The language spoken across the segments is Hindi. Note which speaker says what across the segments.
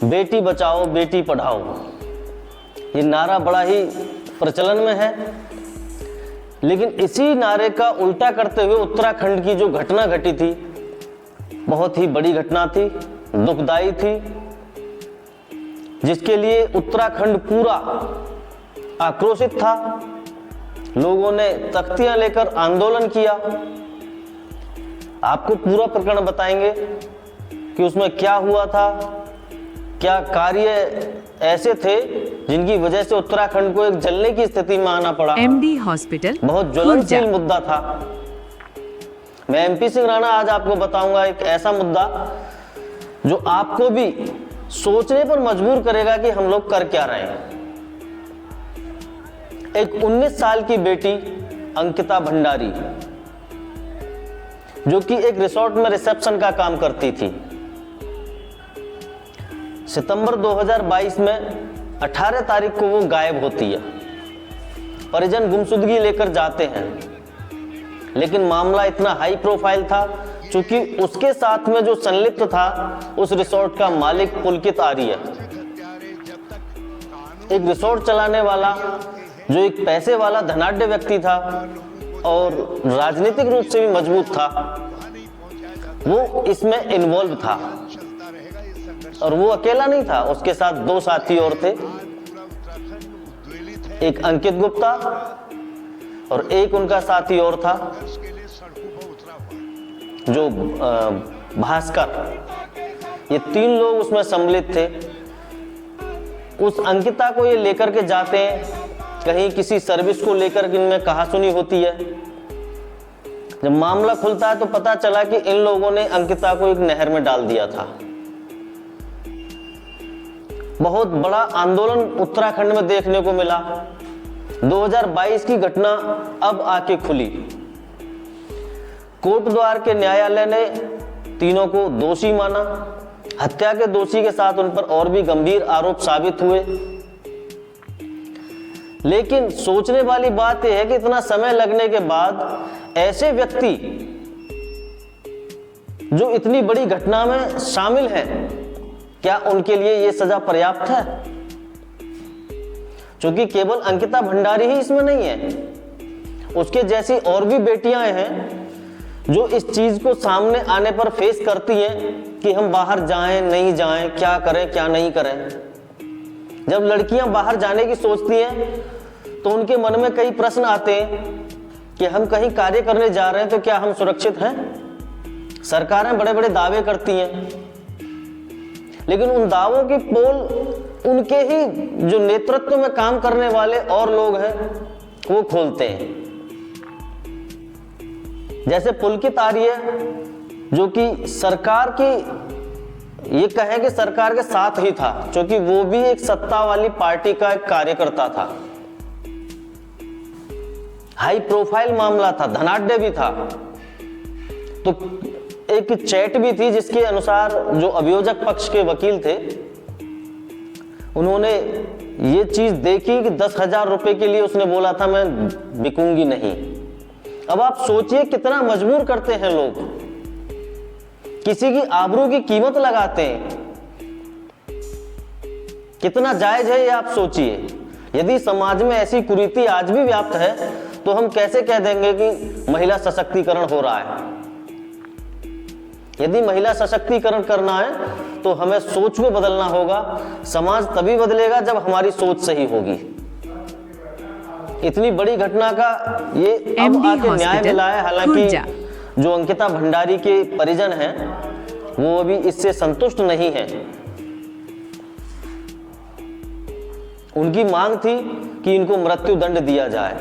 Speaker 1: बेटी बचाओ बेटी पढ़ाओ, ये नारा बड़ा ही प्रचलन में है। लेकिन इसी नारे का उल्टा करते हुए उत्तराखंड की जो घटना घटी थी, बहुत ही बड़ी घटना थी, दुखदाई थी, जिसके लिए उत्तराखंड पूरा आक्रोशित था। लोगों ने तख्तियां लेकर आंदोलन किया। आपको पूरा प्रकरण बताएंगे कि उसमें क्या हुआ था, क्या कार्य ऐसे थे जिनकी वजह से उत्तराखंड को एक जलने की स्थिति में आना पड़ा।
Speaker 2: एमडी हॉस्पिटल
Speaker 1: बहुत ज्वलनशील मुद्दा था। मैं एमपी सिंह राणा आज आपको बताऊंगा एक ऐसा मुद्दा जो आपको भी सोचने पर मजबूर करेगा कि हम लोग कर क्या रहे हैं। एक 19 साल की बेटी अंकिता भंडारी, जो कि एक रिसोर्ट में रिसेप्शन का काम करती थी, सितंबर 2022 में 18 तारीख को वो गायब होती है। परिजन गुमशुदगी लेकर जाते हैं, लेकिन मामला इतना हाई प्रोफाइल था क्योंकि उसके साथ में जो संलिप्त था उस रिसोर्ट का मालिक पुलकित आर्य, एक रिसोर्ट चलाने वाला जो एक पैसे वाला धनाढ्य व्यक्ति था और राजनीतिक रूप से भी मजबूत था, वो इसमें इन्वॉल्व था। और वो अकेला नहीं था, उसके साथ 2 साथी और थे, एक अंकित गुप्ता और एक उनका साथी और था जो भास्कर। ये 3 लोग उसमें सम्मिलित थे। उस अंकिता को ये लेकर के जाते हैं कहीं किसी सर्विस को लेकर के, इनमें कहासुनी होती है। जब मामला खुलता है तो पता चला कि इन लोगों ने अंकिता को एक नहर में डाल दिया था। बहुत बड़ा आंदोलन उत्तराखंड में देखने को मिला। 2022 की घटना अब आके खुली। कोटद्वार के न्यायालय ने तीनों को दोषी माना। हत्या के दोषी के साथ उन पर और भी गंभीर आरोप साबित हुए। लेकिन सोचने वाली बात यह है कि इतना समय लगने के बाद ऐसे व्यक्ति जो इतनी बड़ी घटना में शामिल हैं, क्या उनके लिए यह सजा पर्याप्त है? क्योंकि केवल अंकिता भंडारी ही इसमें नहीं है, उसके जैसी और भी बेटियां हैं जो इस चीज को सामने आने पर फेस करती हैं कि हम बाहर जाएं नहीं जाएं, क्या करें क्या नहीं करें। जब लड़कियां बाहर जाने की सोचती हैं तो उनके मन में कई प्रश्न आते हैं कि हम कहीं कार्य करने जा रहे हैं तो क्या हम सुरक्षित हैं? सरकारें बड़े बड़े दावे करती हैं, लेकिन उन दावों की पोल उनके ही जो नेतृत्व में काम करने वाले और लोग हैं वो खोलते हैं। जैसे पुलकित आर्य, जो कि सरकार की, ये कहें कि सरकार के साथ ही था, क्योंकि वो भी एक सत्ता वाली पार्टी का एक कार्यकर्ता था। हाई प्रोफाइल मामला था, धनाढ्य भी था। तो एक चैट भी थी जिसके अनुसार जो अभियोजक पक्ष के वकील थे उन्होंने ये चीज देखी कि 10,000 रुपए के लिए उसने बोला था मैं बिकूंगी नहीं। अब आप सोचिए कितना मजबूर करते हैं लोग, किसी की आबरू की कीमत लगाते हैं, कितना जायज है ये आप सोचिए। यदि समाज में ऐसी कुरीति आज भी व्याप्त है तो हम कैसे कह देंगे कि महिला सशक्तिकरण हो रहा है? यदि महिला सशक्तिकरण करना है तो हमें सोच को बदलना होगा। समाज तभी बदलेगा जब हमारी सोच सही होगी। इतनी बड़ी घटना का ये अब आके न्याय मिला है। हालांकि जो अंकिता भंडारी के परिजन हैं वो अभी इससे संतुष्ट नहीं हैं। उनकी मांग थी कि इनको मृत्यु दंड दिया जाए,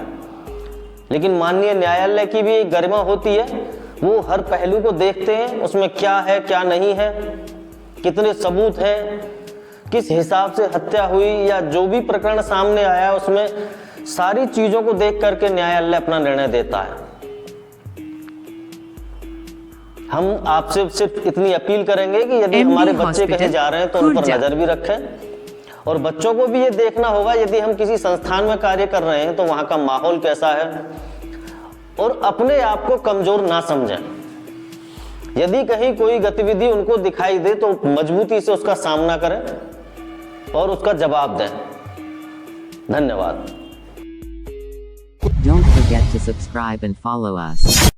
Speaker 1: लेकिन माननीय न्यायालय की भी एक गरिमा होती है, वो हर पहलू को देखते हैं, उसमें क्या है क्या नहीं है, कितने सबूत हैं, किस हिसाब से हत्या हुई, या जो भी प्रकरण सामने आया उसमें सारी चीजों को देख करके न्यायालय अपना निर्णय देता है। हम आपसे सिर्फ इतनी अपील करेंगे कि यदि हमारे बच्चे कहीं जा रहे हैं तो उन पर नजर भी रखें, और बच्चों को भी ये देखना होगा यदि हम किसी संस्थान में कार्य कर रहे हैं तो वहां का माहौल कैसा है, और अपने आप को कमजोर ना समझें। यदि कहीं कोई गतिविधि उनको दिखाई दे तो मजबूती से उसका सामना करें और उसका जवाब दें। धन्यवाद।
Speaker 2: Don't forget to subscribe and follow us.